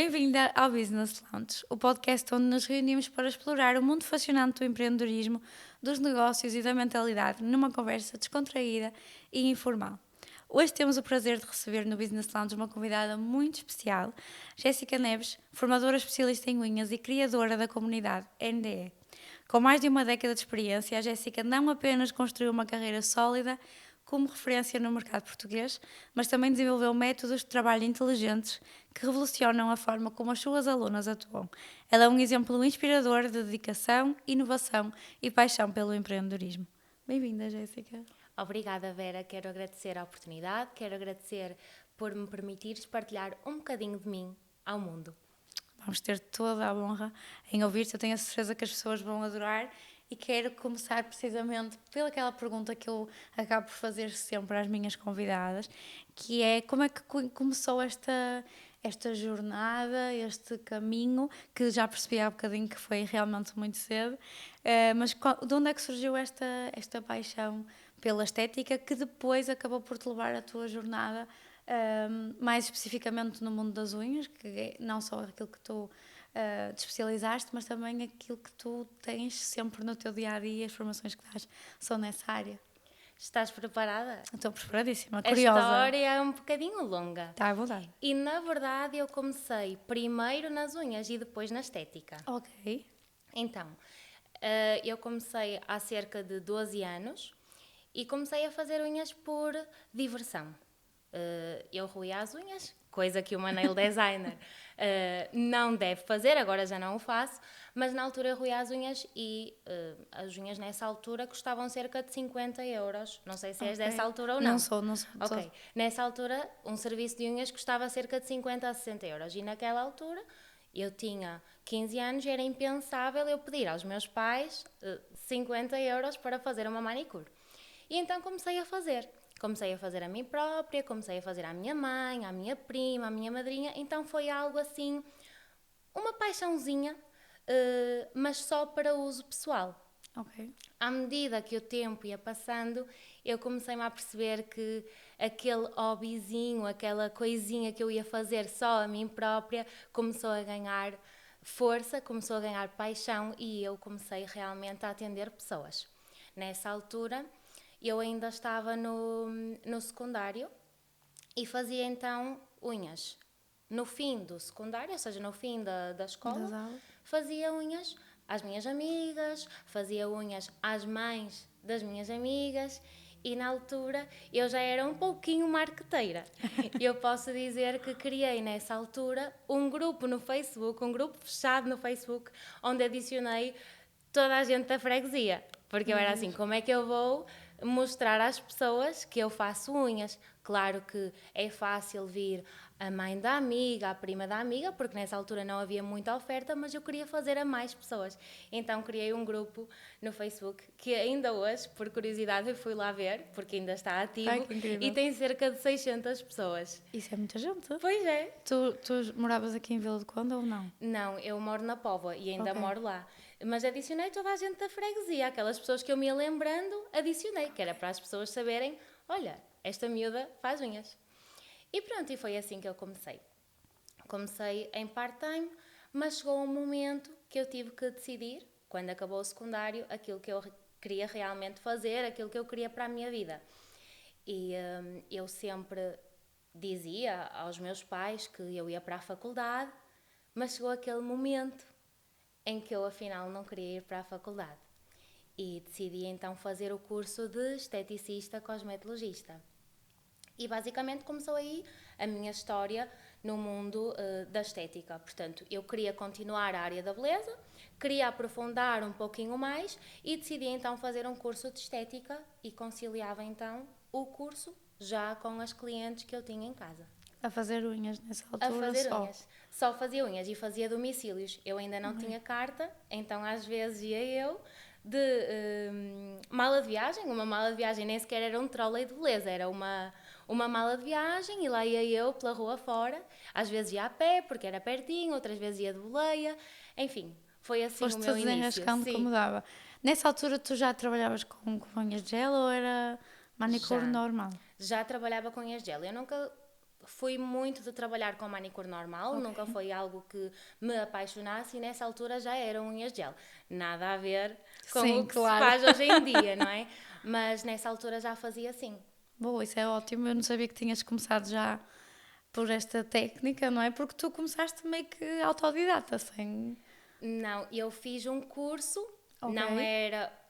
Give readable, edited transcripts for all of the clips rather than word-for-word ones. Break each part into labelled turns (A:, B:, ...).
A: Bem-vinda ao Business Lounge, o podcast onde nos reunimos para explorar o mundo fascinante do empreendedorismo, dos negócios e da mentalidade numa conversa descontraída e informal. Hoje temos o prazer de receber no Business Lounge uma convidada muito especial, Jéssica Neves, formadora especialista em unhas e criadora da comunidade NDE. Com mais de uma década de experiência, a Jéssica não apenas construiu uma carreira sólida como referência no mercado português, mas também desenvolveu métodos de trabalho inteligentes que revolucionam a forma como as suas alunas atuam. Ela é um exemplo inspirador de dedicação, inovação e paixão pelo empreendedorismo. Bem-vinda, Jéssica.
B: Obrigada, Vera. Quero agradecer a oportunidade, quero agradecer por me permitires partilhar um bocadinho de mim ao mundo.
A: Vamos ter toda a honra em ouvir-te. Eu tenho a certeza que as pessoas vão adorar e quero começar precisamente pelaquela pergunta que eu acabo por fazer sempre às minhas convidadas, que é como é que começou esta jornada, este caminho, que já percebi há bocadinho que foi realmente muito cedo, mas de onde é que surgiu esta paixão pela estética que depois acabou por te levar a tua jornada, mais especificamente no mundo das unhas, que é não só aquilo que tu te especializaste, mas também aquilo que tu tens sempre no teu dia-a-dia, as formações que dás são nessa área.
B: Estás preparada?
A: Estou preparadíssima,
B: A
A: curiosa.
B: história é um bocadinho longa.
A: Está à vontade.
B: E na verdade eu comecei primeiro nas unhas e depois na estética.
A: Ok.
B: Então, eu comecei há cerca de 12 anos e comecei a fazer unhas por diversão. Eu roía as unhas, coisa que uma nail designer não deve fazer, agora já não o faço, mas na altura eu roía as unhas e as unhas nessa altura custavam cerca de 50 euros. Não sei se és dessa altura ou não.
A: Não sou.
B: Ok. Nessa altura, um serviço de unhas custava cerca de 50 a 60 euros e naquela altura eu tinha 15 anos e era impensável eu pedir aos meus pais 50 euros para fazer uma manicure. E então comecei a fazer. Comecei a fazer a mim própria, comecei a fazer à minha mãe, à minha prima, à minha madrinha. Então foi algo assim, uma paixãozinha, mas só para uso pessoal.
A: Ok.
B: À medida que o tempo ia passando, eu comecei-me a perceber que aquele hobbyzinho, aquela coisinha que eu ia fazer só a mim própria, começou a ganhar força, começou a ganhar paixão e eu comecei realmente a atender pessoas. Nessa altura, eu ainda estava no secundário e fazia então unhas. No fim do secundário, ou seja, no fim da escola, fazia unhas às minhas amigas, fazia unhas às mães das minhas amigas e na altura eu já era um pouquinho marqueteira. Eu posso dizer que criei nessa altura um grupo no Facebook, um grupo fechado no Facebook, onde adicionei toda a gente da freguesia. Porque eu era assim, como é que eu vou mostrar às pessoas que eu faço unhas? Claro que é fácil vir a mãe da amiga, a prima da amiga, porque nessa altura não havia muita oferta, mas eu queria fazer a mais pessoas. Então criei um grupo no Facebook que ainda hoje, por curiosidade, eu fui lá ver, porque ainda está ativo.
A: Ai, que incrível.
B: E tem cerca de 600 pessoas.
A: Isso é muita gente.
B: Pois é.
A: Tu moravas aqui em Vila do Conde ou não?
B: Não, eu moro na Póvoa e ainda
A: Ok.
B: moro lá. Mas adicionei toda a gente da freguesia, aquelas pessoas que eu me ia lembrando, adicionei, que era para as pessoas saberem, olha, esta miúda faz unhas. E pronto, e foi assim que eu comecei. Comecei em part-time, mas chegou um momento que eu tive que decidir, quando acabou o secundário, aquilo que eu queria realmente fazer, aquilo que eu queria para a minha vida. E eu sempre dizia aos meus pais que eu ia para a faculdade, mas chegou aquele momento em que eu afinal não queria ir para a faculdade. E decidi então fazer o curso de esteticista cosmetologista. E basicamente começou aí a minha história no mundo da estética. Portanto, eu queria continuar a área da beleza, queria aprofundar um pouquinho mais e decidi então fazer um curso de estética e conciliava então o curso já com as clientes que eu tinha em casa.
A: A fazer unhas nessa altura
B: A fazer
A: só?
B: unhas. Só fazia unhas e fazia domicílios. Eu ainda não tinha carta, então às vezes ia eu de mala de viagem. Uma mala de viagem nem sequer era um trolley de beleza, era uma mala de viagem e lá ia eu pela rua fora. Às vezes ia a pé, porque era pertinho, outras vezes ia de boleia. Enfim, foi assim o meu início.
A: Desenrascando como dava. Nessa altura tu já trabalhavas com unhas de gel ou era manicure normal?
B: Já trabalhava com unhas de gel. Eu nunca fui muito de trabalhar com manicure normal, nunca foi algo que me apaixonasse, e nessa altura já eram unhas de gel. Nada a ver com
A: Sim,
B: o que
A: claro.
B: se faz hoje em dia, não é? Mas nessa altura já fazia assim.
A: Boa, isso é ótimo. Eu não sabia que tinhas começado já por esta técnica, não é? Porque tu começaste meio que autodidata, sem...
B: Não, eu fiz um curso,
A: Ok.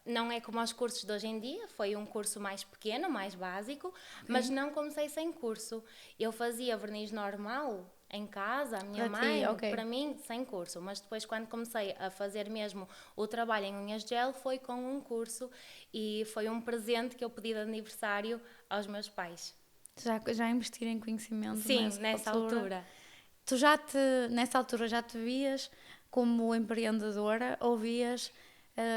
B: não é como os cursos de hoje em dia, foi um curso mais pequeno, mais básico, mas não comecei sem curso. Eu fazia verniz normal em casa, a minha
A: Para ti,
B: mãe,
A: ok.
B: para mim, sem curso, mas depois quando comecei a fazer mesmo o trabalho em unhas de gel foi com um curso e foi um presente que eu pedi de aniversário aos meus pais.
A: Já investir em conhecimento
B: Sim,
A: nessa
B: nessa
A: altura.
B: altura.
A: Tu nessa altura já te vias como empreendedora ou vias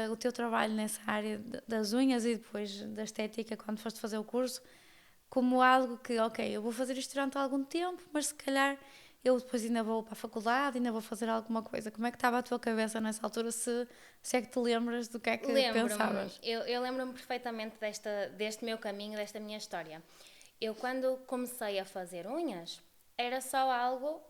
A: o teu trabalho nessa área das unhas e depois da estética quando foste fazer o curso como algo que, ok, eu vou fazer isto durante algum tempo, mas se calhar eu depois ainda vou para a faculdade, ainda vou fazer alguma coisa. Como é que estava a tua cabeça nessa altura, se é que te lembras do que é que
B: Lembro-me,
A: pensavas?
B: eu lembro-me perfeitamente deste meu caminho, desta minha história. Eu, quando comecei a fazer unhas, era só algo.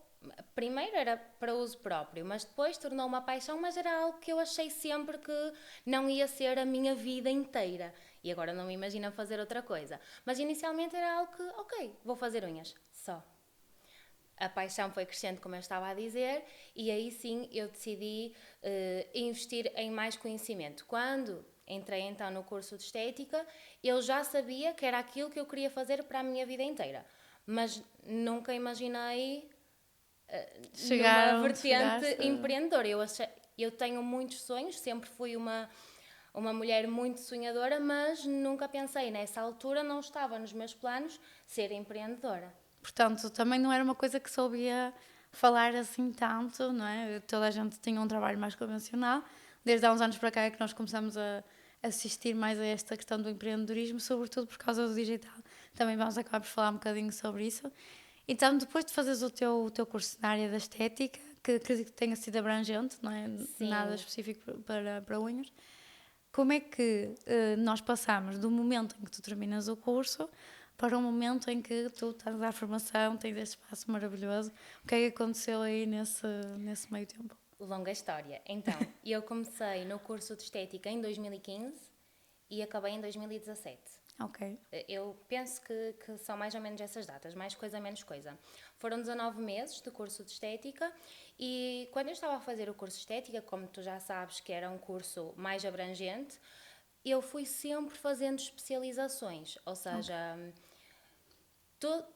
B: Primeiro era para uso próprio, mas depois tornou uma paixão, mas era algo que eu achei sempre que não ia ser a minha vida inteira. E agora não me imagino a fazer outra coisa. Mas inicialmente era algo que, ok, vou fazer unhas, só. A paixão foi crescendo, como eu estava a dizer, e aí sim eu decidi investir em mais conhecimento. Quando entrei então no curso de estética, eu já sabia que era aquilo que eu queria fazer para a minha vida inteira, mas nunca imaginei numa vertente
A: Chegaste.
B: empreendedora. Eu tenho muitos sonhos, sempre fui uma mulher muito sonhadora, mas nunca pensei nessa altura, não estava nos meus planos ser empreendedora.
A: Portanto, também não era uma coisa que soubia falar assim tanto, não é? Toda a gente tinha um trabalho mais convencional. Desde há uns anos para cá é que nós começamos a assistir mais a esta questão do empreendedorismo, sobretudo por causa do digital. Também vamos acabar por falar um bocadinho sobre isso. Então, depois de fazeres o teu curso na área da estética, que acredito que tenha sido abrangente, não é? Nada
B: Sim.
A: específico para unhas, como é que nós passamos do momento em que tu terminas o curso para o momento em que tu estás à formação, tens este espaço maravilhoso? O que é que aconteceu aí nesse meio tempo?
B: Longa história. Então, eu comecei no curso de estética em 2015 e acabei em 2017.
A: Ok.
B: Eu penso que são mais ou menos essas datas, mais coisa, menos coisa. Foram 19 meses de curso de estética e quando eu estava a fazer o curso de estética, como tu já sabes que era um curso mais abrangente, eu fui sempre fazendo especializações, ou seja,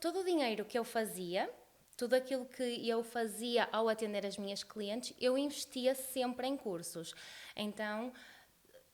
B: todo o dinheiro que eu fazia, tudo aquilo que eu fazia ao atender as minhas clientes, eu investia sempre em cursos. Então,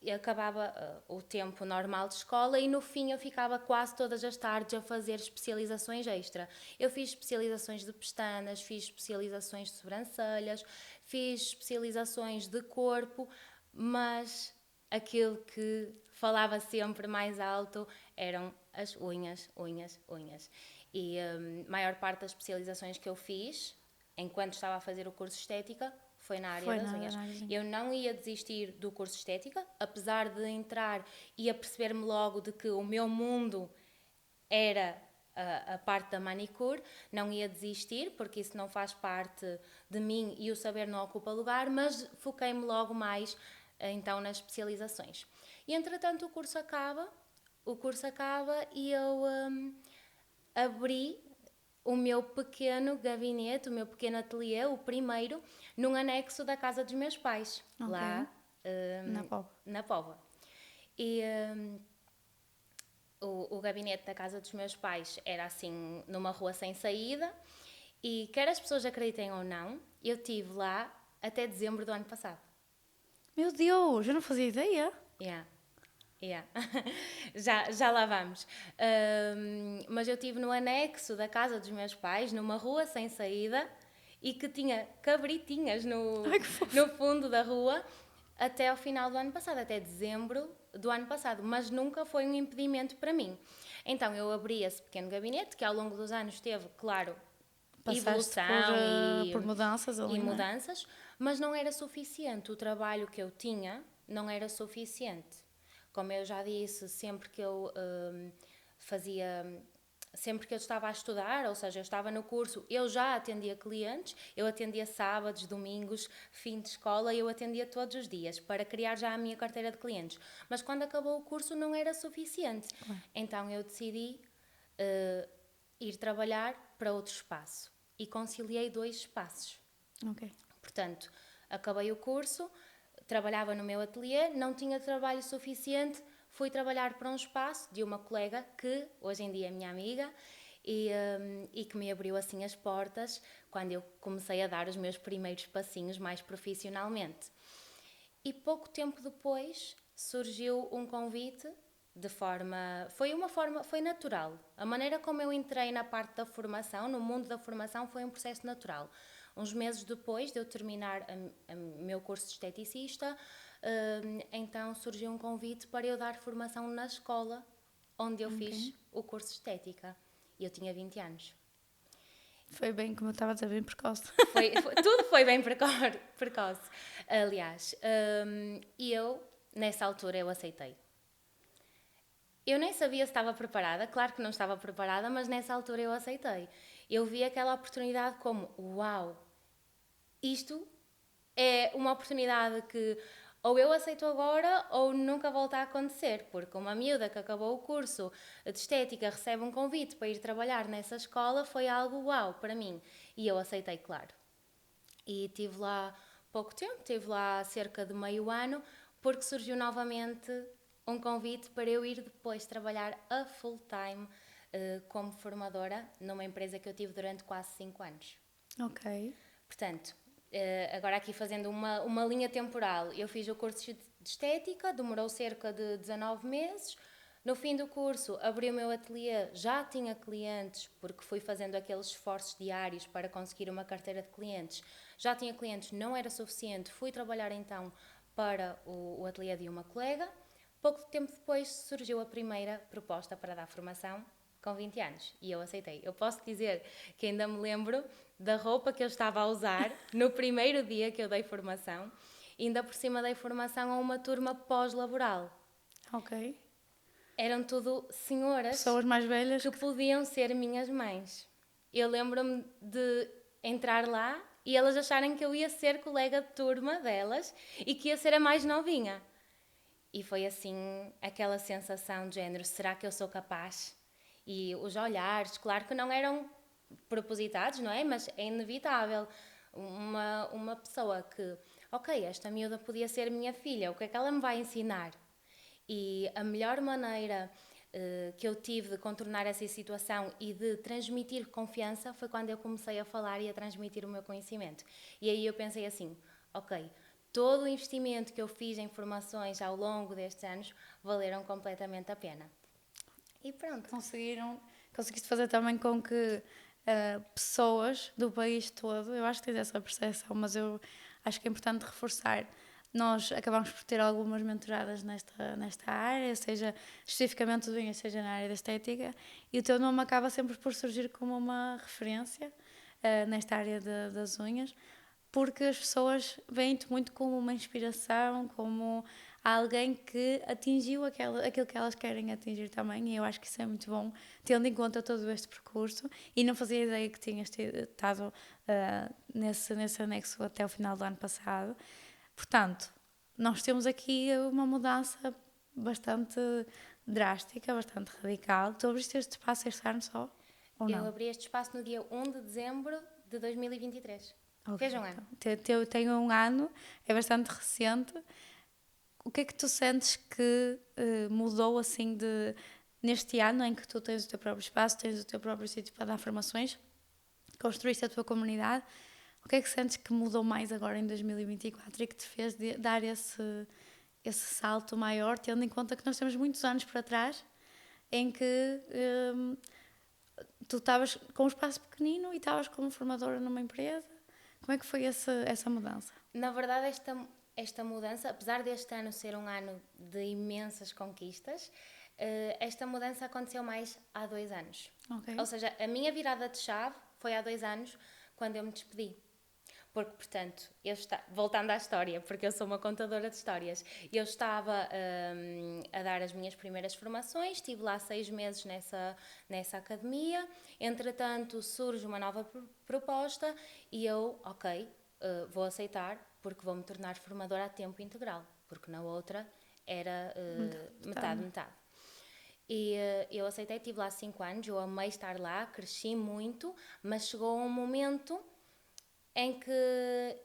B: eu acabava o tempo normal de escola e no fim eu ficava quase todas as tardes a fazer especializações extra. Eu fiz especializações de pestanas, fiz especializações de sobrancelhas, fiz especializações de corpo, mas aquilo que falava sempre mais alto eram as unhas, unhas, unhas. E a maior parte das especializações que eu fiz, enquanto estava a fazer o curso de estética, foi na área das unhas. Eu não ia desistir do curso de estética, apesar de entrar e aperceber-me logo de que o meu mundo era a parte da manicure, não ia desistir, porque isso não faz parte de mim e o saber não ocupa lugar, mas foquei-me logo mais então nas especializações. E entretanto o curso acaba e eu abri o meu pequeno gabinete, o meu pequeno ateliê, o primeiro, num anexo da casa dos meus pais,
A: Ok.
B: lá
A: Na Póvoa.
B: na Póvoa. E o gabinete da casa dos meus pais era assim, numa rua sem saída, e quer as pessoas acreditem ou não, eu estive lá até dezembro do ano passado.
A: Meu Deus, eu não fazia ideia.
B: Yeah. Yeah. já lá vamos. Mas eu estive no anexo da casa dos meus pais, numa rua sem saída, e que tinha cabritinhas
A: Ai, que fofo.
B: no fundo da rua até ao final do ano passado, até dezembro do ano passado, mas nunca foi um impedimento para mim. Então eu abri esse pequeno gabinete, que ao longo dos anos teve, claro,
A: Passaste
B: evolução
A: por mudanças ali,
B: e
A: não é?
B: mudanças, mas não era suficiente. O trabalho que eu tinha não era suficiente. Como eu já disse, sempre que eu fazia sempre que eu estava a estudar, ou seja, eu estava no curso, eu já atendia clientes, eu atendia sábados, domingos, fim de escola, eu atendia todos os dias para criar já a minha carteira de clientes. Mas quando acabou o curso não era suficiente. Então eu decidi ir trabalhar para outro espaço e conciliei 2 espaços.
A: Ok.
B: Portanto, acabei o curso, trabalhava no meu ateliê, não tinha trabalho suficiente, fui trabalhar para um espaço de uma colega que hoje em dia é minha amiga e que me abriu assim as portas quando eu comecei a dar os meus primeiros passinhos mais profissionalmente. E pouco tempo depois surgiu um convite foi natural. A maneira como eu entrei na parte da formação, no mundo da formação, foi um processo natural. Uns meses depois de eu terminar o meu curso de esteticista, então surgiu um convite para eu dar formação na escola onde eu fiz o curso de estética. E eu tinha 20 anos.
A: Foi bem, como eu estava a dizer, bem precoce.
B: Tudo foi bem precoce. Aliás, e eu, nessa altura, eu aceitei. Eu nem sabia se estava preparada, claro que não estava preparada, mas nessa altura eu aceitei. Eu vi aquela oportunidade como, uau, isto é uma oportunidade que ou eu aceito agora ou nunca volta a acontecer, porque uma miúda que acabou o curso de estética recebe um convite para ir trabalhar nessa escola foi algo uau para mim. E eu aceitei, claro. E estive lá pouco tempo, estive lá cerca de meio ano, porque surgiu novamente um convite para eu ir depois trabalhar a full time como formadora numa empresa que eu tive durante quase 5 anos.
A: Ok.
B: Portanto, agora aqui fazendo uma linha temporal, eu fiz o curso de estética, demorou cerca de 19 meses. No fim do curso, abri o meu ateliê, já tinha clientes, porque fui fazendo aqueles esforços diários para conseguir uma carteira de clientes. Já tinha clientes, não era suficiente, fui trabalhar então para o ateliê de uma colega. Pouco tempo depois surgiu a primeira proposta para dar formação, com 20 anos, e eu aceitei. Eu posso dizer que ainda me lembro da roupa que eu estava a usar no primeiro dia que eu dei formação, e ainda por cima dei formação a uma turma pós-laboral.
A: Ok.
B: Eram tudo senhoras
A: Pessoas mais velhas
B: que podiam ser minhas mães. Eu lembro-me de entrar lá e elas acharem que eu ia ser colega de turma delas e que ia ser a mais novinha. E foi assim, aquela sensação de género, será que eu sou capaz? E os olhares, claro que não eram propositados, não é? Mas é inevitável. Uma pessoa que, ok, esta miúda podia ser minha filha, o que é que ela me vai ensinar? E a melhor maneira que eu tive de contornar essa situação e de transmitir confiança foi quando eu comecei a falar e a transmitir o meu conhecimento. E aí eu pensei assim, ok, todo o investimento que eu fiz em formações ao longo destes anos valeram completamente a pena. E pronto.
A: Conseguiste fazer também com que pessoas do país todo, eu acho que tens essa percepção, mas eu acho que é importante reforçar. Nós acabamos por ter algumas mentoradas nesta área, seja especificamente do unhas, seja na área da estética, e o teu nome acaba sempre por surgir como uma referência nesta área das unhas, porque as pessoas veem-te muito como uma inspiração, como alguém que atingiu aquilo que elas querem atingir também, e eu acho que isso é muito bom, tendo em conta todo este percurso, e não fazia ideia que tinhas estado nesse anexo até o final do ano passado. Portanto, nós temos aqui uma mudança bastante drástica, bastante radical. Tu abriste este espaço este ano só, ou não?
B: Eu abri este espaço no dia 1 de dezembro de 2023.
A: Okay,
B: Fez um ano.
A: Então, tenho um ano, é bastante recente. O que é que tu sentes que mudou assim neste ano em que tu tens o teu próprio espaço, tens o teu próprio sítio para dar formações, construíste a tua comunidade? O que é que sentes que mudou mais agora em 2024 e que te fez dar esse salto maior, tendo em conta que nós temos muitos anos para trás em que tu estavas com um espaço pequenino e estavas como formadora numa empresa? Como é que foi essa mudança?
B: Na verdade, esta mudança, apesar deste ano ser um ano de imensas conquistas, esta mudança aconteceu mais há 2 anos.
A: Okay.
B: Ou seja, a minha virada de chave foi há 2 anos, quando eu me despedi. Porque, portanto, voltando à história, porque eu sou uma contadora de histórias, eu estava a dar as minhas primeiras formações, estive lá 6 meses nessa academia, entretanto surge uma nova proposta e eu, ok, vou aceitar porque vou me tornar formadora a tempo integral, porque na outra era metade. E eu aceitei, estive lá 5 anos, eu amei estar lá, cresci muito, mas chegou um momento em que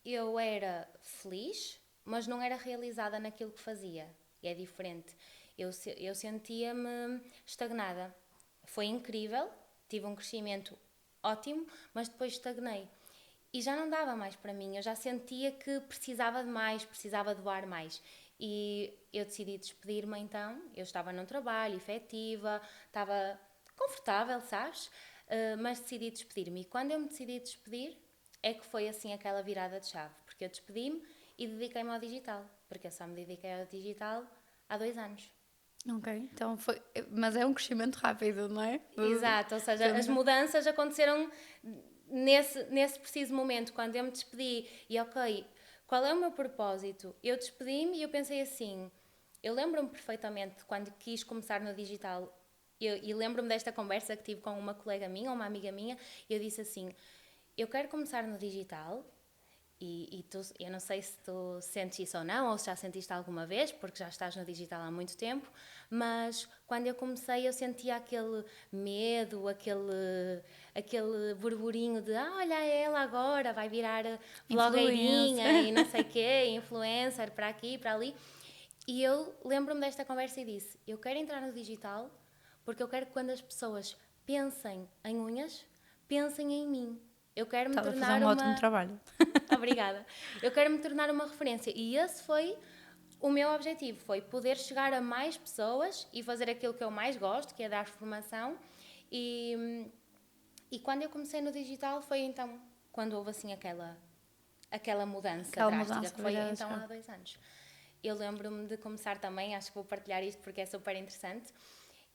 B: eu era feliz, mas não era realizada naquilo que fazia. E é diferente. Eu sentia-me estagnada. Foi incrível, tive um crescimento ótimo, mas depois estagnei. E já não dava mais para mim, eu já sentia que precisava de mais, precisava de voar mais. E eu decidi despedir-me então, eu estava num trabalho efetiva, estava confortável, sabes? Mas decidi despedir-me. E quando eu me decidi despedir, é que foi assim aquela virada de chave, porque eu despedi-me e dediquei-me ao digital, porque eu só me dediquei ao digital há 2 anos.
A: Ok, então foi. Mas é um crescimento rápido, não é?
B: Exato, ou seja, as mudanças aconteceram nesse preciso momento, quando eu me despedi e ok, qual é o meu propósito? Eu despedi-me e eu pensei assim, eu lembro-me perfeitamente quando quis começar no digital e lembro-me desta conversa que tive com uma colega minha, uma amiga minha, e eu disse assim, eu quero começar no digital e eu não sei se tu sentes isso ou não, ou se já sentiste alguma vez, porque já estás no digital há muito tempo, mas quando eu comecei eu sentia aquele medo, aquele burburinho de olha ela agora, vai virar blogueirinha e não sei o quê, influencer para aqui, para ali. E eu lembro-me desta conversa e disse, eu quero entrar no digital porque eu quero que quando as pessoas pensem em unhas, pensem em mim. Eu quero me
A: Estás a
B: tornar
A: fazer um ótimo trabalho.
B: Obrigada. Eu quero me tornar uma referência e esse foi o meu objetivo, foi poder chegar a mais pessoas e fazer aquilo que eu mais gosto, que é dar formação. E quando eu comecei no digital foi então quando houve assim aquela mudança drástica, que foi então há 2 anos. Eu lembro-me de começar também, acho que vou partilhar isto porque é super interessante.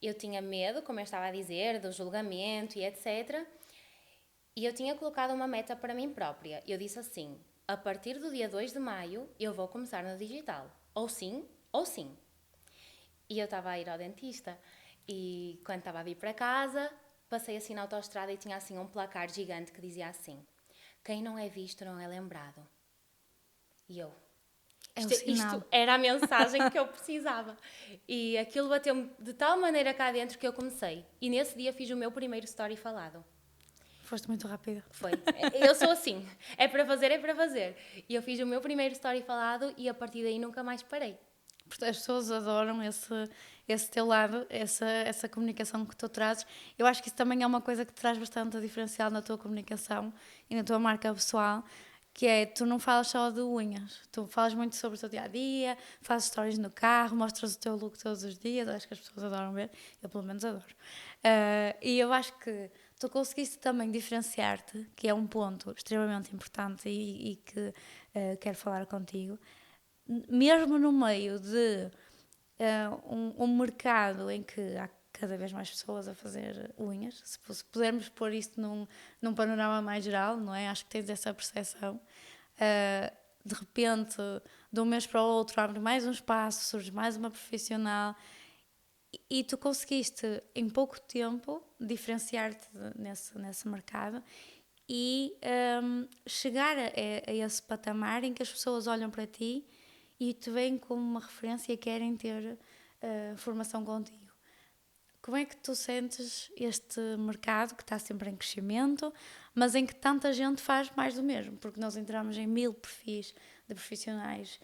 B: Eu tinha medo, como eu estava a dizer, do julgamento e etc. E eu tinha colocado uma meta para mim própria. Eu disse assim, a partir do dia 2 de maio eu vou começar no digital. Ou sim, ou sim. E eu estava a ir ao dentista e quando estava a vir para casa, passei assim na autoestrada e tinha assim um placar gigante que dizia assim, quem não é visto não é lembrado. E eu, isto era a mensagem que eu precisava. E aquilo bateu-me de tal maneira cá dentro que eu comecei. E nesse dia fiz o meu primeiro story falado.
A: Foste muito rápida.
B: Foi. Eu sou assim. É para fazer, é para fazer. E eu fiz o meu primeiro story falado e a partir daí nunca mais parei.
A: Porque as pessoas adoram esse teu lado, essa comunicação que tu trazes. Eu acho que isso também é uma coisa que te traz bastante diferencial na tua comunicação e na tua marca pessoal, que é, tu não falas só de unhas, tu falas muito sobre o teu dia-a-dia, fazes stories no carro, mostras o teu look todos os dias, acho que as pessoas adoram ver, eu pelo menos adoro. E eu acho que tu conseguiste também diferenciar-te, que é um ponto extremamente importante e que quero falar contigo, mesmo no meio de um mercado em que há cada vez mais pessoas a fazer unhas, se pudermos pôr isto num panorama mais geral, não é? Acho que tens essa percepção. De repente, de um mês para o outro, abre mais um espaço, surge mais uma profissional e tu conseguiste, em pouco tempo, diferenciar-te nesse mercado e chegar a esse patamar em que as pessoas olham para ti e te veem como uma referência e querem ter formação contigo. Como é que tu sentes este mercado que está sempre em crescimento, mas em que tanta gente faz mais do mesmo? Porque nós entramos em 1000 perfis de profissionais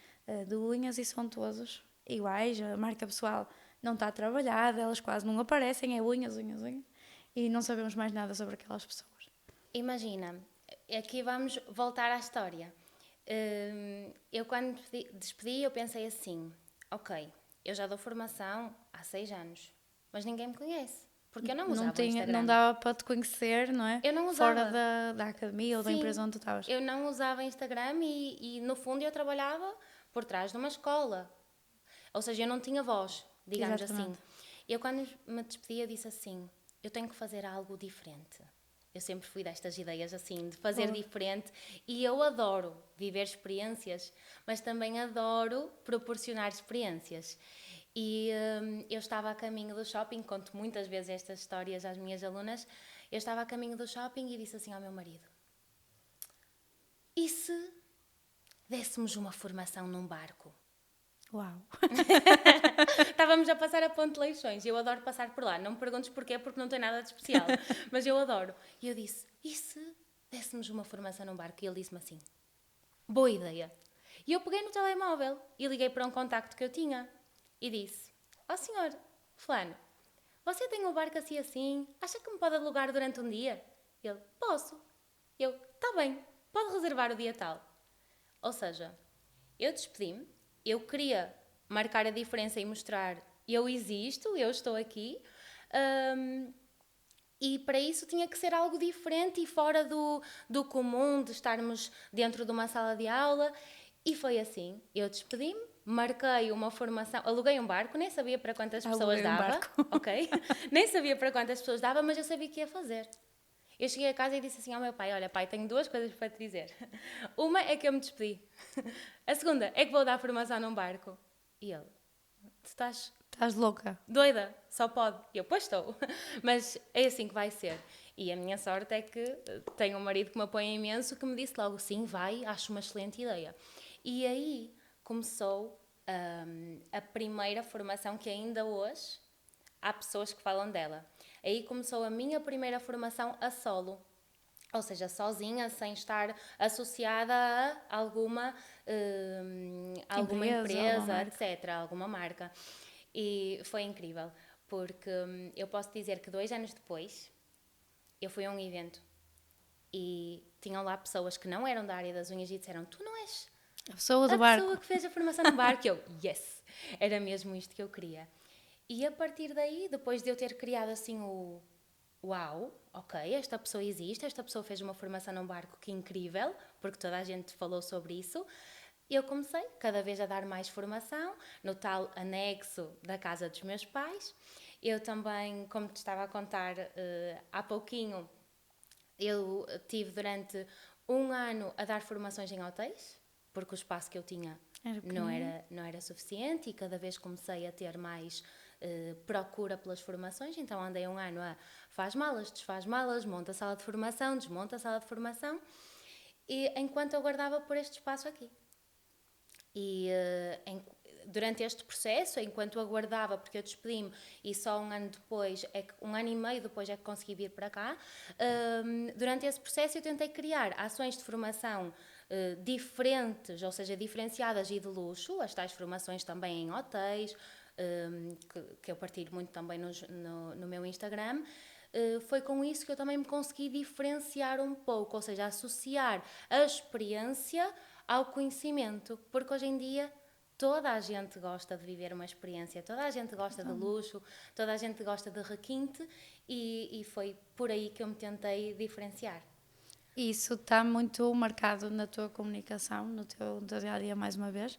A: de unhas e são todos iguais, a marca pessoal não está trabalhada, elas quase não aparecem, é unhas, e não sabemos mais nada sobre aquelas pessoas.
B: Imagina, aqui vamos voltar à história. Eu quando despedi, eu pensei assim, ok, eu já dou formação há 6 anos, mas ninguém me conhece, porque eu não usava o Instagram.
A: Não dava para te conhecer, não é?
B: Eu não usava.
A: Fora da academia ou da empresa onde tu estavas.
B: Eu não usava Instagram e no fundo eu trabalhava por trás de uma escola. Ou seja, eu não tinha voz, digamos assim. Eu quando me despedi eu disse assim, eu tenho que fazer algo diferente. Eu sempre fui destas ideias assim, de fazer diferente, e eu adoro viver experiências, mas também adoro proporcionar experiências. E eu estava a caminho do shopping, conto muitas vezes estas histórias às minhas alunas, eu estava a caminho do shopping e disse assim ao meu marido: e se dessemos uma formação num barco?
A: Uau!
B: Estávamos a passar a Ponte de Leixões e eu adoro passar por lá. Não me perguntes porquê, porque não tem nada de especial, mas eu adoro. E eu disse: e se dessemos uma formação num barco? E ele disse-me assim: boa ideia. E eu peguei no telemóvel e liguei para um contacto que eu tinha e disse: ó senhor fulano, você tem um barco assim assim, acha que me pode alugar durante um dia? Ele: posso. Eu: tá bem, pode reservar o dia tal. Ou seja, eu despedi-me, eu queria marcar a diferença e mostrar: eu existo, eu estou aqui, e para isso tinha que ser algo diferente e fora do comum de estarmos dentro de uma sala de aula. E foi assim, eu despedi-me, marquei uma formação, aluguei um barco, nem sabia para quantas pessoas dava, ok? Nem sabia para quantas pessoas dava, mas eu sabia que ia fazer. Eu cheguei a casa e disse assim ao meu pai: olha pai, tenho 2 coisas para te dizer. Uma é que eu me despedi. A segunda é que vou dar formação num barco. E ele: tu estás
A: louca.
B: doida? Só pode. E eu: pois estou. Mas é assim que vai ser. E a minha sorte é que tenho um marido que me apoia imenso, que me disse logo: sim, vai, acho uma excelente ideia. E aí começou a primeira formação que ainda hoje há pessoas que falam dela. Aí começou a minha primeira formação a solo. Ou seja, sozinha, sem estar associada a alguma empresa, etc., alguma marca. E foi incrível, porque eu posso dizer que 2 anos depois eu fui a um evento e tinham lá pessoas que não eram da área das unhas e disseram: tu não és
A: A pessoa do
B: a
A: barco.
B: pessoa que fez a formação no barco. E eu: yes, era mesmo isto que eu queria. E a partir daí, depois de eu ter criado assim o uau, ok, esta pessoa existe, esta pessoa fez uma formação num barco, que incrível, porque toda a gente falou sobre isso, eu comecei cada vez a dar mais formação no tal anexo da casa dos meus pais. Eu também, como te estava a contar há pouquinho, eu tive durante 1 ano a dar formações em hotéis, porque o espaço que eu tinha não era suficiente, e cada vez comecei a ter mais procura pelas formações. Então andei 1 ano a faz malas, desfaz malas, monta a sala de formação, desmonta a sala de formação, e enquanto eu aguardava por este espaço aqui. E durante este processo, enquanto aguardava, porque eu despedi-me e só 1 ano depois, 1 ano e meio depois é que consegui vir para cá, durante esse processo eu tentei criar ações de formação diferentes, ou seja, diferenciadas e de luxo, as tais formações também em hotéis, que eu partilho muito também no meu Instagram. Foi com isso que eu também me consegui diferenciar um pouco, ou seja, associar a experiência ao conhecimento, porque hoje em dia toda a gente gosta de viver uma experiência, toda a gente gosta de luxo, toda a gente gosta de requinte, e foi por aí que eu me tentei diferenciar.
A: Isso está muito marcado na tua comunicação, no teu dia-a-dia, mais uma vez.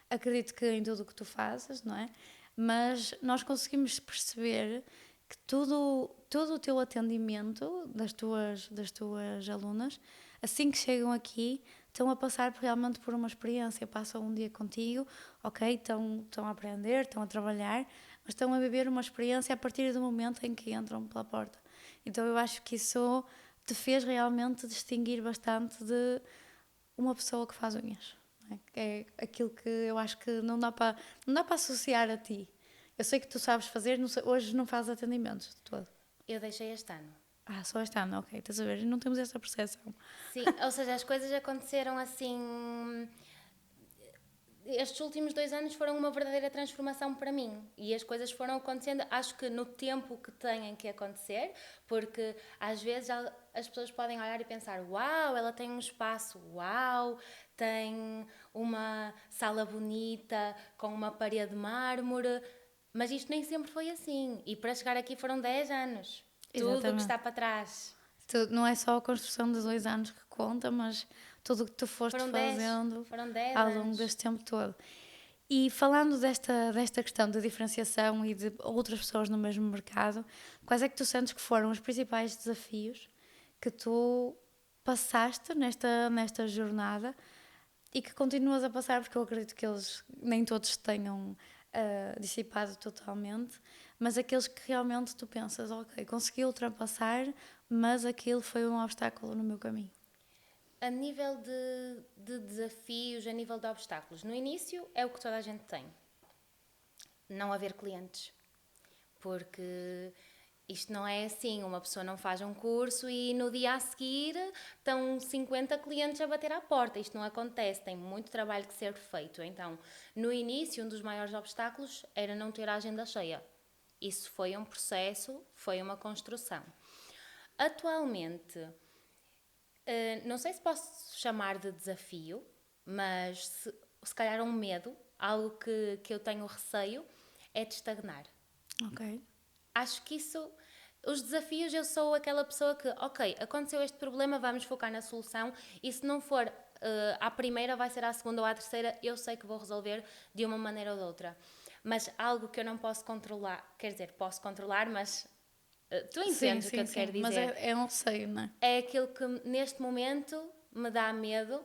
A: Acredito que em tudo o que tu fazes, não é? Mas nós conseguimos perceber que todo o teu atendimento das tuas alunas, assim que chegam aqui, estão a passar realmente por uma experiência. Passam um dia contigo, ok? Estão a aprender, estão a trabalhar, mas estão a viver uma experiência a partir do momento em que entram pela porta. Então eu acho que isso te fez realmente distinguir bastante de uma pessoa que faz unhas. É aquilo que eu acho que não dá para associar a ti. Eu sei que tu sabes fazer, hoje não fazes atendimentos de todo.
B: Eu deixei este ano.
A: Só este ano, ok, estás a ver? Não temos essa percepção.
B: Sim, ou seja, as coisas aconteceram assim. Estes últimos 2 anos foram uma verdadeira transformação para mim, e as coisas foram acontecendo, acho que no tempo que têm que acontecer, porque às vezes as pessoas podem olhar e pensar: uau, ela tem um espaço, uau, tem uma sala bonita com uma parede de mármore, mas isto nem sempre foi assim, e para chegar aqui foram 10 anos. Exatamente. Tudo o que está para trás.
A: Não é só a construção de 2 anos que conta, mas tudo o que tu foste fazendo ao longo deste tempo todo. E falando desta questão da diferenciação e de outras pessoas no mesmo mercado, quais é que tu sentes que foram os principais desafios que tu passaste nesta jornada e que continuas a passar, porque eu acredito que eles nem todos tenham dissipado totalmente, mas aqueles que realmente tu pensas, ok, consegui ultrapassar, mas aquilo foi um obstáculo no meu caminho.
B: A nível de desafios, a nível de obstáculos, no início é o que toda a gente tem. Não haver clientes. Porque isto não é assim, uma pessoa não faz um curso e no dia a seguir estão 50 clientes a bater à porta. Isto não acontece, tem muito trabalho que ser feito. Então, no início, um dos maiores obstáculos era não ter a agenda cheia. Isso foi um processo, foi uma construção. Atualmente, não sei se posso chamar de desafio, mas se calhar um medo, algo que eu tenho receio, é de estagnar.
A: Ok.
B: Acho que isso, os desafios, eu sou aquela pessoa que, ok, aconteceu este problema, vamos focar na solução e se não for à primeira, vai ser à segunda ou à terceira, eu sei que vou resolver de uma maneira ou de outra. Mas algo que eu não posso controlar, quer dizer, posso controlar, mas tu entendes o que eu te quero dizer.
A: Mas é um receio, não é?
B: É aquilo que neste momento me dá medo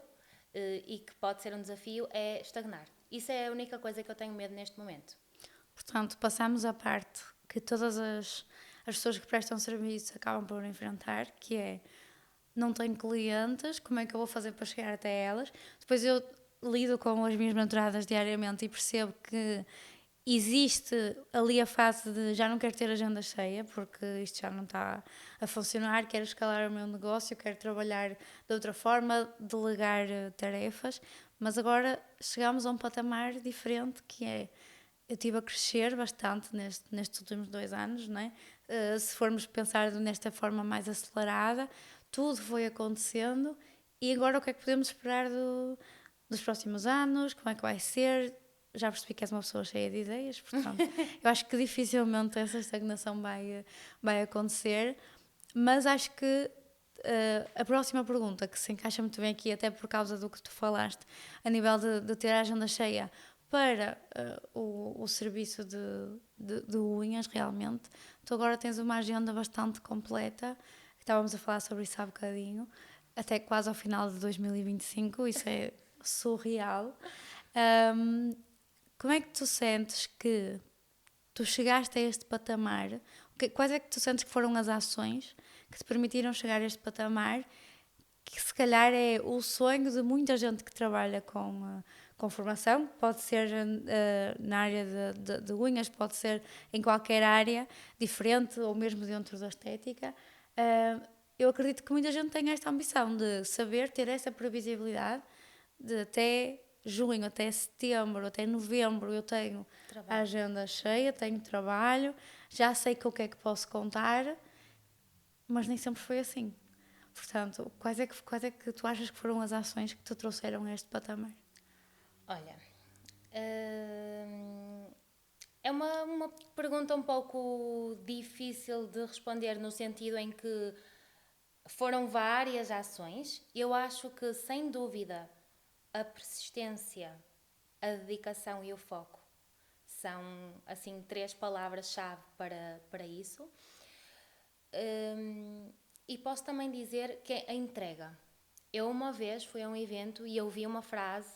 B: e que pode ser um desafio, é estagnar. Isso é a única coisa que eu tenho medo neste momento.
A: Portanto, passamos a parte que todas as pessoas que prestam serviço acabam por enfrentar, que é, não tenho clientes, como é que eu vou fazer para chegar até elas? Depois eu lido com as minhas mentoradas diariamente e percebo que existe ali a fase de já não quero ter agenda cheia, porque isto já não está a funcionar, quero escalar o meu negócio, quero trabalhar de outra forma, delegar tarefas, mas agora chegamos a um patamar diferente que é, eu estive a crescer bastante nestes últimos 2 anos, não é? Se formos pensar nesta forma mais acelerada, tudo foi acontecendo e agora o que é que podemos esperar dos próximos anos? Como é que vai ser? Já percebi que és uma pessoa cheia de ideias, portanto, eu acho que dificilmente essa estagnação vai acontecer, mas acho que a próxima pergunta, que se encaixa muito bem aqui, até por causa do que tu falaste, a nível de ter a agenda cheia para o serviço de unhas, realmente, tu agora tens uma agenda bastante completa, estávamos a falar sobre isso há bocadinho, até quase ao final de 2025, isso é surreal. Como é que tu sentes que tu chegaste a este patamar? Quais é que tu sentes que foram as ações que te permitiram chegar a este patamar, que se calhar é o sonho de muita gente que trabalha com formação, pode ser na área de unhas, pode ser em qualquer área diferente ou mesmo dentro da estética. Eu acredito que muita gente tem esta ambição de saber ter essa previsibilidade de até junho, até setembro, até novembro eu tenho a agenda cheia, tenho trabalho, já sei com o que é que posso contar, mas nem sempre foi assim. Portanto, quais é que tu achas que foram as ações que te trouxeram a este patamar?
B: Olha, é uma pergunta um pouco difícil de responder no sentido em que foram várias ações. Eu acho que, sem dúvida, a persistência, a dedicação e o foco são, assim, 3 palavras-chave para isso. E posso também dizer que é a entrega. Eu uma vez fui a um evento e ouvi uma frase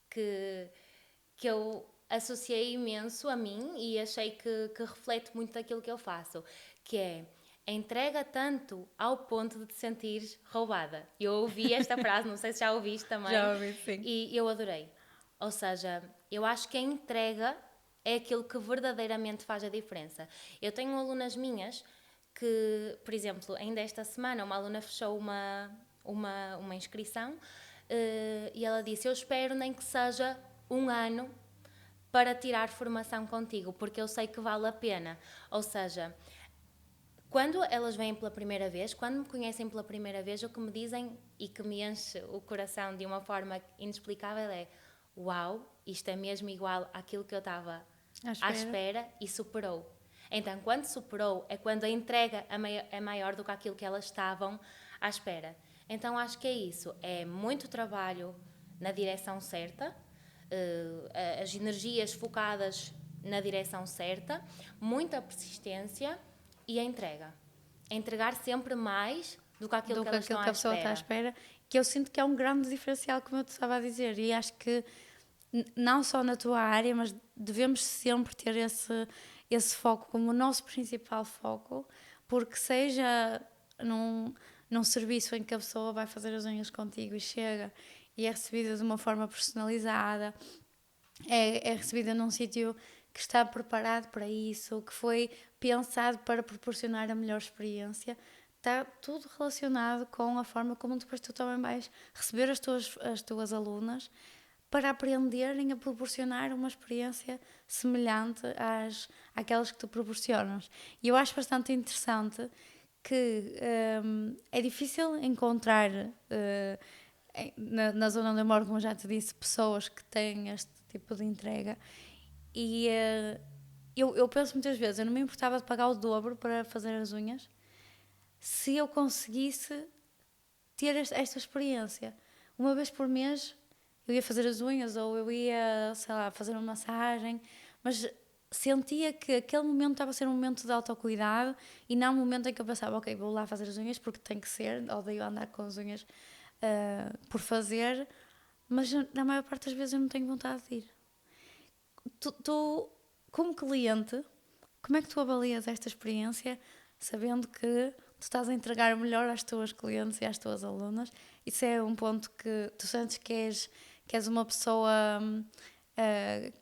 B: que eu associei imenso a mim e achei que reflete muito daquilo que eu faço, que é: entrega tanto ao ponto de te sentires roubada. Eu ouvi esta frase, não sei se já ouviste também.
A: Já ouvi, sim.
B: E eu adorei. Ou seja, eu acho que a entrega é aquilo que verdadeiramente faz a diferença. Eu tenho alunas minhas que, por exemplo, ainda esta semana uma aluna fechou uma inscrição e ela disse: eu espero nem que seja 1 ano para tirar formação contigo, porque eu sei que vale a pena. Ou seja, quando elas vêm pela primeira vez, quando me conhecem pela primeira vez, o que me dizem e que me enche o coração de uma forma inexplicável é: uau, isto é mesmo igual àquilo que eu estava à espera e superou. Então, quando superou, é quando a entrega é maior do que aquilo que elas estavam à espera. Então, acho que é isso. É muito trabalho na direção certa, as energias focadas na direção certa, muita persistência e a entrega. Entregar sempre mais do que aquilo
A: do
B: que
A: que
B: elas
A: aquilo
B: estão
A: que
B: à
A: a pessoa está à
B: espera.
A: espera, que eu sinto que é um grande diferencial, como eu te estava a dizer, e acho que não só na tua área, mas devemos sempre ter esse foco como o nosso principal foco, porque seja num serviço em que a pessoa vai fazer as unhas contigo e chega e é recebida de uma forma personalizada, é recebida num sítio que está preparado para isso, que foi pensado para proporcionar a melhor experiência, está tudo relacionado com a forma como depois tu também vais receber as tuas alunas para aprenderem a proporcionar uma experiência semelhante àquelas que tu proporcionas. E eu acho bastante interessante que é difícil encontrar na zona onde eu moro, como já te disse, pessoas que têm este tipo de entrega. E eu penso muitas vezes, eu não me importava de pagar o dobro para fazer as unhas se eu conseguisse ter esta experiência. Uma vez por mês eu ia fazer as unhas ou eu ia, sei lá, fazer uma massagem, mas sentia que aquele momento estava a ser um momento de autocuidado e não um momento em que eu pensava, ok, vou lá fazer as unhas porque tem que ser, odeio andar com as unhas por fazer, mas na maior parte das vezes eu não tenho vontade de ir. Tu, como cliente, como é que tu avalias esta experiência sabendo que tu estás a entregar o melhor às tuas clientes e às tuas alunas? Isso é um ponto que tu sentes que és uma pessoa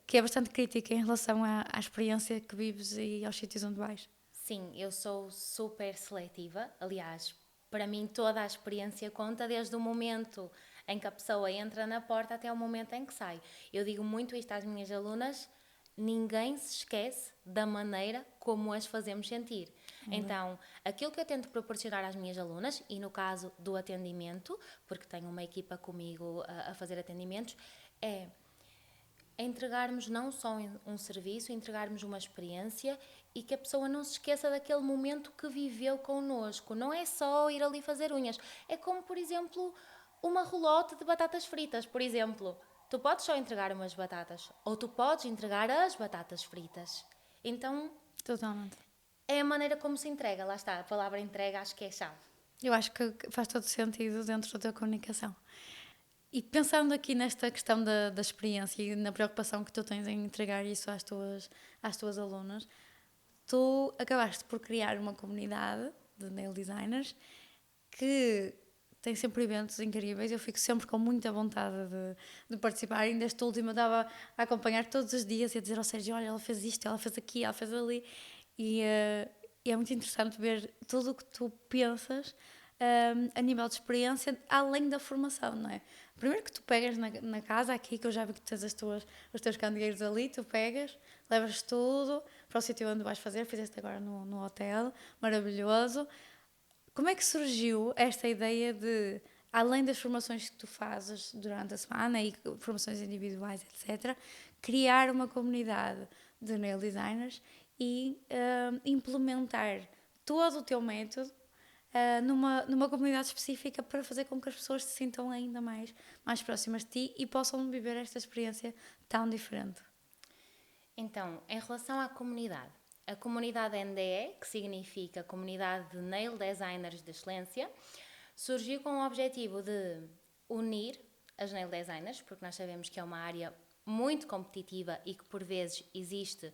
A: que é bastante crítica em relação à experiência que vives e aos sítios onde vais?
B: Sim, eu sou super seletiva. Aliás, para mim toda a experiência conta desde o momento em que a pessoa entra na porta até o momento em que sai. Eu digo muito isto às minhas alunas: ninguém se esquece da maneira como as fazemos sentir. Então, aquilo que eu tento proporcionar às minhas alunas, e no caso do atendimento, porque tenho uma equipa comigo a fazer atendimentos, é entregarmos não só um serviço, entregarmos uma experiência e que a pessoa não se esqueça daquele momento que viveu connosco. Não é só ir ali fazer unhas. É como, por exemplo, uma rolote de batatas fritas, por exemplo. Tu podes só entregar umas batatas ou tu podes entregar as batatas fritas. Então,
A: Totalmente.
B: é a maneira como se entrega. Lá está, a palavra entrega acho que é a chave.
A: Eu acho que faz todo sentido dentro da tua comunicação. E pensando aqui nesta questão da experiência e na preocupação que tu tens em entregar isso às tuas alunas, tu acabaste por criar uma comunidade de nail designers que tem sempre eventos incríveis. Eu fico sempre com muita vontade de participar. Ainda este último eu estava a acompanhar todos os dias e a dizer ao Sérgio: olha, ela fez isto, ela fez aqui, ela fez ali. E é muito interessante ver tudo o que tu pensas a nível de experiência, além da formação, não é? Primeiro que tu pegas na casa aqui, que eu já vi que tens os teus candeeiros ali, tu pegas, levas tudo para o sítio onde vais fazer, fizeste agora no hotel, maravilhoso. Como é que surgiu esta ideia de, além das formações que tu fazes durante a semana e formações individuais, etc., criar uma comunidade de nail designers e implementar todo o teu método numa comunidade específica para fazer com que as pessoas se sintam ainda mais próximas de ti e possam viver esta experiência tão diferente?
B: Então, em relação à comunidade, a comunidade NDE, que significa Comunidade de Nail Designers de Excelência, surgiu com o objetivo de unir as nail designers, porque nós sabemos que é uma área muito competitiva e que por vezes existe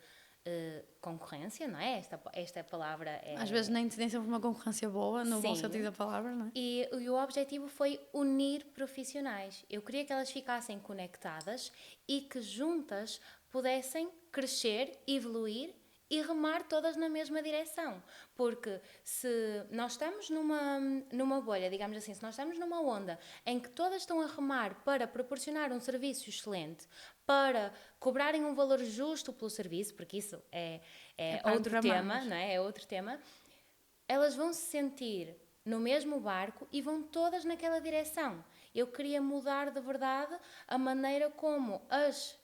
B: concorrência, não é? Esta palavra é...
A: Às vezes nem sempre uma concorrência boa, no bom
B: Sim.
A: sentido da palavra, não é?
B: E o objetivo foi unir profissionais. Eu queria que elas ficassem conectadas e que juntas pudessem crescer, evoluir e remar todas na mesma direção. Porque se nós estamos numa bolha, digamos assim, se nós estamos numa onda em que todas estão a remar para proporcionar um serviço excelente, para cobrarem um valor justo pelo serviço, porque isso é outro tema, não é? É outro tema. Elas vão se sentir no mesmo barco e vão todas naquela direção. Eu queria mudar de verdade a maneira como as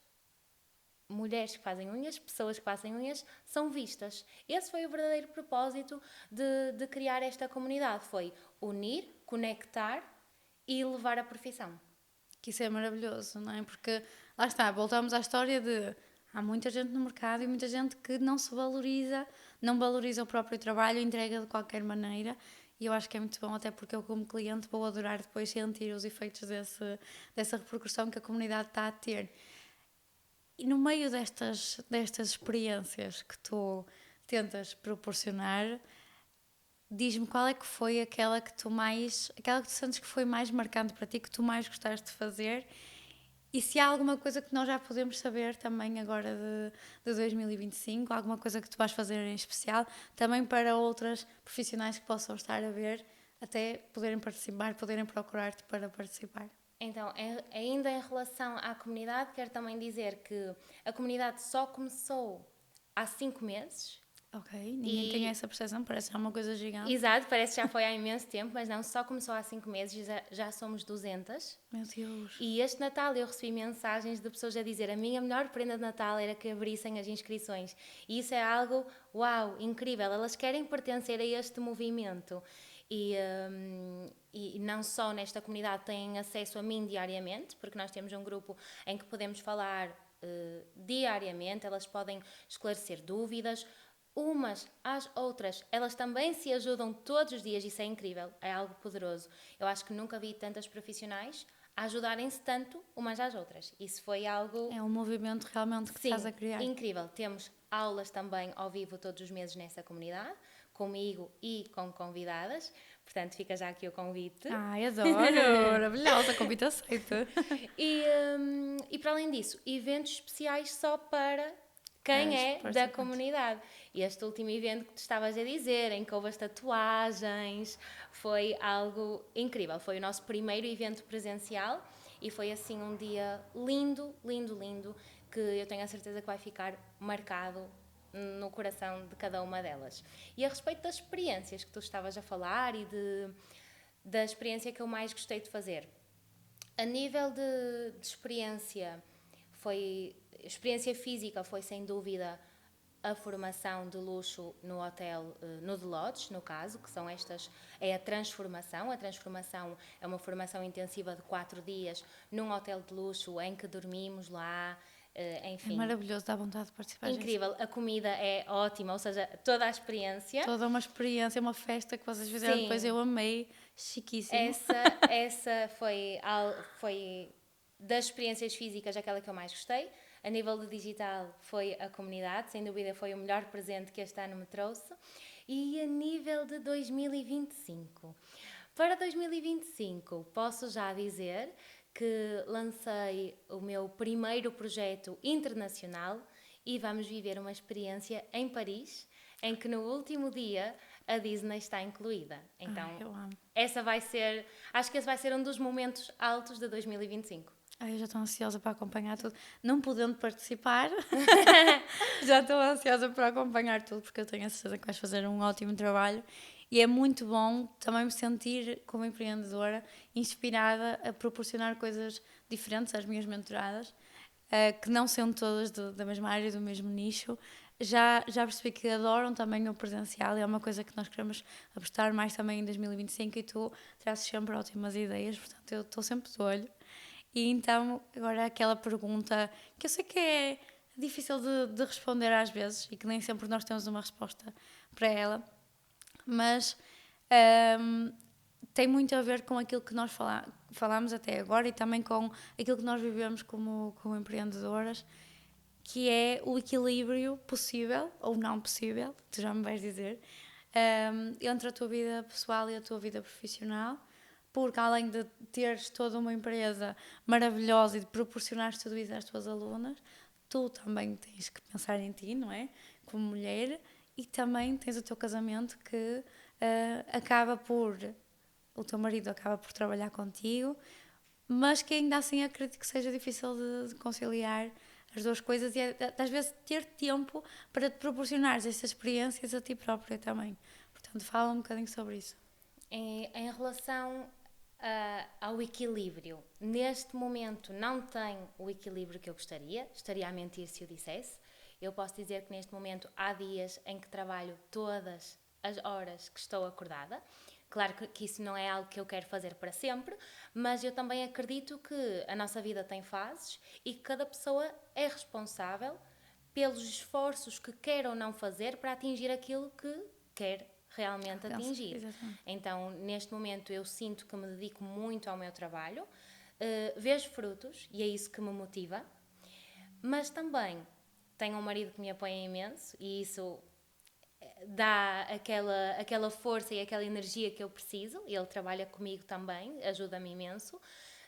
B: mulheres que fazem unhas, pessoas que fazem unhas, são vistas. Esse foi o verdadeiro propósito de criar esta comunidade. Foi unir, conectar e levar a profissão.
A: Que isso é maravilhoso, não é? Porque, lá está, voltamos à história de... Há muita gente no mercado e muita gente que não se valoriza, não valoriza o próprio trabalho, entrega de qualquer maneira. E eu acho que é muito bom, até porque eu, como cliente, vou adorar depois sentir os efeitos dessa repercussão que a comunidade está a ter. E no meio destas experiências que tu tentas proporcionar, diz-me qual é que foi aquela que tu sentes que foi mais marcante para ti, que tu mais gostaste de fazer, e se há alguma coisa que nós já podemos saber também agora de 2025, alguma coisa que tu vais fazer em especial, também para outras profissionais que possam estar a ver, até poderem participar, poderem procurar-te para participar.
B: Então, ainda em relação à comunidade, quero também dizer que a comunidade só começou há 5 meses.
A: Ok, ninguém tem essa percepção, parece que é uma coisa gigante.
B: Exato, parece que já foi há imenso tempo, mas não, só começou há 5 meses, já somos 200.
A: Meu Deus.
B: E este Natal eu recebi mensagens de pessoas a dizer: a minha melhor prenda de Natal era que abrissem as inscrições. E isso é algo, uau, incrível. Elas querem pertencer a este movimento. E não só nesta comunidade têm acesso a mim diariamente, porque nós temos um grupo em que podemos falar diariamente, elas podem esclarecer dúvidas, umas às outras, elas também se ajudam todos os dias, isso é incrível, é algo poderoso. Eu acho que nunca vi tantas profissionais a ajudarem-se tanto umas às outras. Isso foi algo...
A: É um movimento realmente que estás a criar.
B: Incrível. Temos aulas também ao vivo todos os meses nessa comunidade, comigo e com convidadas. Portanto, fica já aqui o convite.
A: Ai, adoro! Maravilhosa, convite aceito.
B: E para além disso, eventos especiais só para quem é da comunidade. E este último evento que tu estavas a dizer, em que houve as tatuagens, foi algo incrível. Foi o nosso primeiro evento presencial e foi assim um dia lindo, lindo, lindo, que eu tenho a certeza que vai ficar marcado no coração de cada uma delas. E a respeito das experiências que tu estavas a falar e da experiência que eu mais gostei de fazer. A nível de experiência, experiência física foi sem dúvida a formação de luxo no hotel, no The Lodge, no caso, que são é a transformação. A transformação é uma formação intensiva de 4 dias num hotel de luxo em que dormimos lá, enfim.
A: É maravilhoso, dá vontade de participar.
B: Incrível,
A: gente.
B: A comida é ótima, ou seja, toda a experiência.
A: Toda uma experiência, uma festa que vocês fizeram depois, eu amei, chiquíssimo.
B: Essa foi das experiências físicas aquela que eu mais gostei. A nível do digital foi a comunidade, sem dúvida foi o melhor presente que este ano me trouxe. E a nível de 2025, para 2025 posso já dizer que lancei o meu primeiro projeto internacional e vamos viver uma experiência em Paris, em que no último dia a Disney está incluída. Então,
A: eu amo.
B: Acho que esse vai ser um dos momentos altos de 2025.
A: Eu já estou ansiosa para acompanhar tudo. Não podendo participar, já estou ansiosa para acompanhar tudo, porque eu tenho a certeza que vais fazer um ótimo trabalho. E é muito bom também me sentir, como empreendedora, inspirada a proporcionar coisas diferentes às minhas mentoradas, que não são todas da mesma área, do mesmo nicho. Já percebi que adoram também o presencial e é uma coisa que nós queremos apostar mais também em 2025 e tu trazes sempre ótimas ideias, portanto eu estou sempre de olho. E então, agora aquela pergunta que eu sei que é difícil de responder às vezes e que nem sempre nós temos uma resposta para ela, mas tem muito a ver com aquilo que nós falámos até agora e também com aquilo que nós vivemos como empreendedoras, que é o equilíbrio possível ou não possível, tu já me vais dizer, entre a tua vida pessoal e a tua vida profissional. Porque além de teres toda uma empresa maravilhosa e de proporcionares tudo isso às tuas alunas, tu também tens que pensar em ti, não é? Como mulher, e também tens o teu casamento que o teu marido acaba por trabalhar contigo, mas que ainda assim acredito que seja difícil de conciliar as duas coisas e às vezes ter tempo para te proporcionares essas experiências a ti própria também. Portanto, fala um bocadinho sobre isso.
B: Em relação ao equilíbrio, neste momento não tenho o equilíbrio que eu gostaria, estaria a mentir se eu dissesse. Eu posso dizer que neste momento há dias em que trabalho todas as horas que estou acordada. Claro que isso não é algo que eu quero fazer para sempre, mas eu também acredito que a nossa vida tem fases e que cada pessoa é responsável pelos esforços que quer ou não fazer para atingir aquilo que quer realmente atingir.
A: Exatamente.
B: Então, neste momento, eu sinto que me dedico muito ao meu trabalho, vejo frutos e é isso que me motiva, mas também tenho um marido que me apoia imenso e isso dá aquela força e aquela energia que eu preciso. Ele trabalha comigo também, ajuda-me imenso.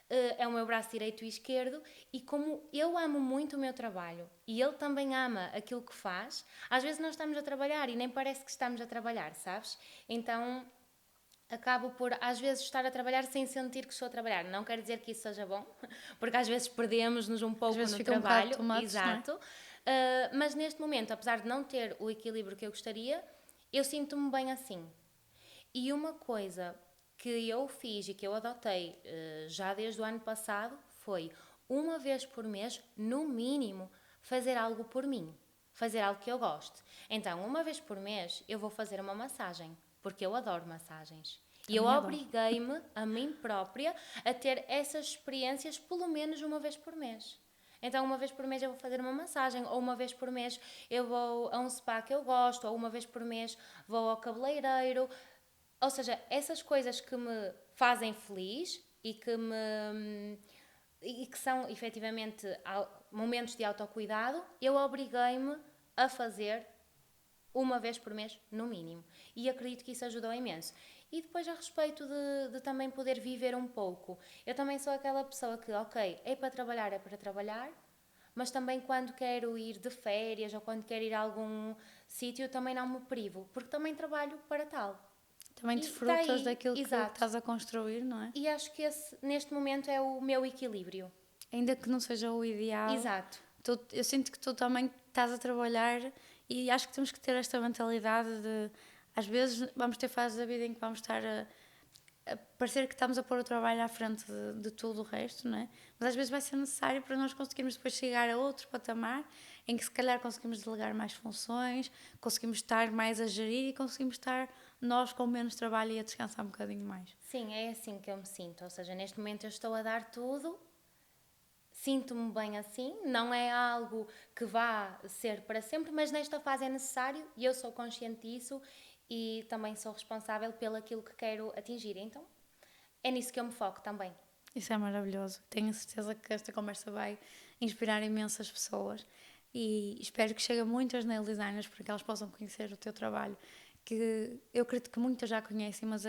B: É o meu braço direito e esquerdo, e como eu amo muito o meu trabalho e ele também ama aquilo que faz, às vezes nós estamos a trabalhar e nem parece que estamos a trabalhar, sabes? Então acabo por às vezes estar a trabalhar sem sentir que estou a trabalhar. Não quer dizer que isso seja bom, porque às vezes perdemos-nos um pouco no trabalho,
A: too much,
B: exato.
A: não é?
B: Mas neste momento, apesar de não ter o equilíbrio que eu gostaria, eu sinto-me bem assim. E uma coisa que eu fiz e que eu adotei já desde o ano passado foi, uma vez por mês, no mínimo, fazer algo por mim. Fazer algo que eu gosto. Então, uma vez por mês, eu vou fazer uma massagem, porque eu adoro massagens. E eu
A: Também adoro.
B: obriguei-me, a mim própria, a ter essas experiências pelo menos uma vez por mês. Então, uma vez por mês eu vou fazer uma massagem, ou uma vez por mês eu vou a um spa que eu gosto, ou uma vez por mês vou ao cabeleireiro. Ou seja, essas coisas que me fazem feliz e que são efetivamente momentos de autocuidado, eu obriguei-me a fazer uma vez por mês, no mínimo. E acredito que isso ajudou imenso. E depois, a respeito de também poder viver um pouco, eu também sou aquela pessoa que, ok, é para trabalhar, mas também quando quero ir de férias ou quando quero ir a algum sítio, também não me privo, porque também trabalho para tal.
A: Também
B: E
A: desfrutas daquilo que
B: exato.
A: estás a construir, não é?
B: E acho que esse, neste momento, é o meu equilíbrio.
A: Ainda que não seja o ideal,
B: Exato.
A: eu sinto que tu também estás a trabalhar e acho que temos que ter esta mentalidade de, às vezes, vamos ter fases da vida em que vamos estar a parecer que estamos a pôr o trabalho à frente de tudo o resto, não é? Mas às vezes vai ser necessário para nós conseguirmos depois chegar a outro patamar em que se calhar conseguimos delegar mais funções, conseguimos estar mais a gerir e conseguimos estar nós com menos trabalho e a descansar um bocadinho mais.
B: Sim, é assim que eu me sinto. Ou seja, neste momento eu estou a dar tudo, sinto-me bem assim, não é algo que vá ser para sempre, mas nesta fase é necessário e eu sou consciente disso e também sou responsável pelo aquilo que quero atingir. Então, é nisso que eu me foco também.
A: Isso é maravilhoso. Tenho certeza que esta conversa vai inspirar imensas pessoas e espero que chegue a muitas nail designers para que elas possam conhecer o teu trabalho, que eu acredito que muitas já conhecem, mas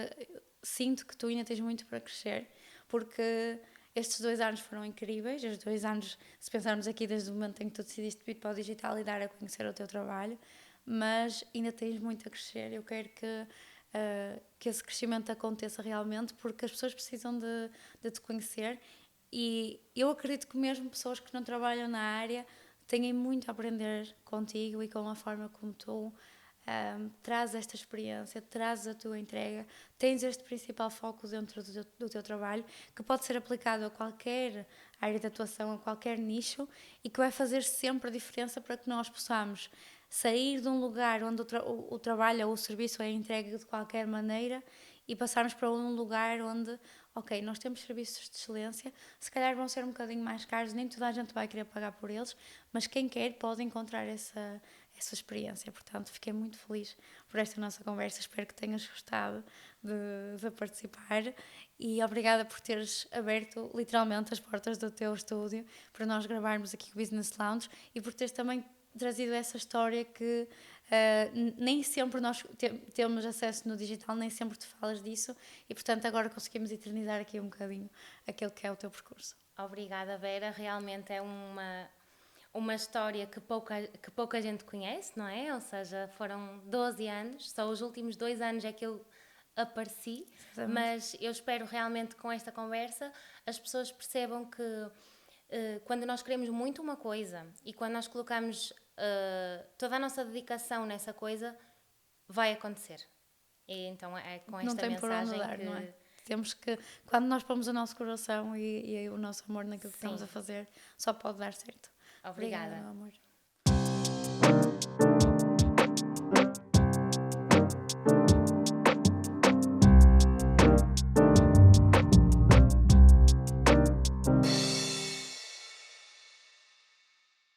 A: sinto que tu ainda tens muito para crescer, porque estes 2 anos foram incríveis, os 2 anos, se pensarmos aqui desde o momento em que tu decidiste vir para o digital e dar a conhecer o teu trabalho, mas ainda tens muito a crescer. Eu quero que esse crescimento aconteça realmente, porque as pessoas precisam de te conhecer e eu acredito que mesmo pessoas que não trabalham na área têm muito a aprender contigo e com a forma como tu traz esta experiência, traz a tua entrega, tens este principal foco dentro do teu trabalho que pode ser aplicado a qualquer área de atuação, a qualquer nicho e que vai fazer sempre a diferença para que nós possamos sair de um lugar onde o trabalho ou o serviço é entregue de qualquer maneira e passarmos para um lugar onde, ok, nós temos serviços de excelência, se calhar vão ser um bocadinho mais caros, nem toda a gente vai querer pagar por eles, mas quem quer pode encontrar essa experiência. Portanto, fiquei muito feliz por esta nossa conversa, espero que tenhas gostado de participar e obrigada por teres aberto literalmente as portas do teu estúdio para nós gravarmos aqui o Business Lounge e por teres também trazido essa história que nem sempre nós temos acesso no digital, nem sempre tu falas disso e portanto agora conseguimos eternizar aqui um bocadinho aquilo que é o teu percurso.
B: Obrigada, Vera, realmente é uma história que pouca gente conhece, não é? Ou seja, foram 12 anos, só os últimos 2 anos é que eu apareci, exatamente. Mas eu espero realmente com esta conversa as pessoas percebam que quando nós queremos muito uma coisa e quando nós colocamos toda a nossa dedicação nessa coisa, vai acontecer. E então é com esta
A: não tem
B: mensagem
A: por onde dar,
B: que...
A: não é? Temos que, quando nós pomos o nosso coração e o nosso amor naquilo que estamos a fazer, só pode dar certo.
B: Obrigada.
A: Obrigada, meu amor.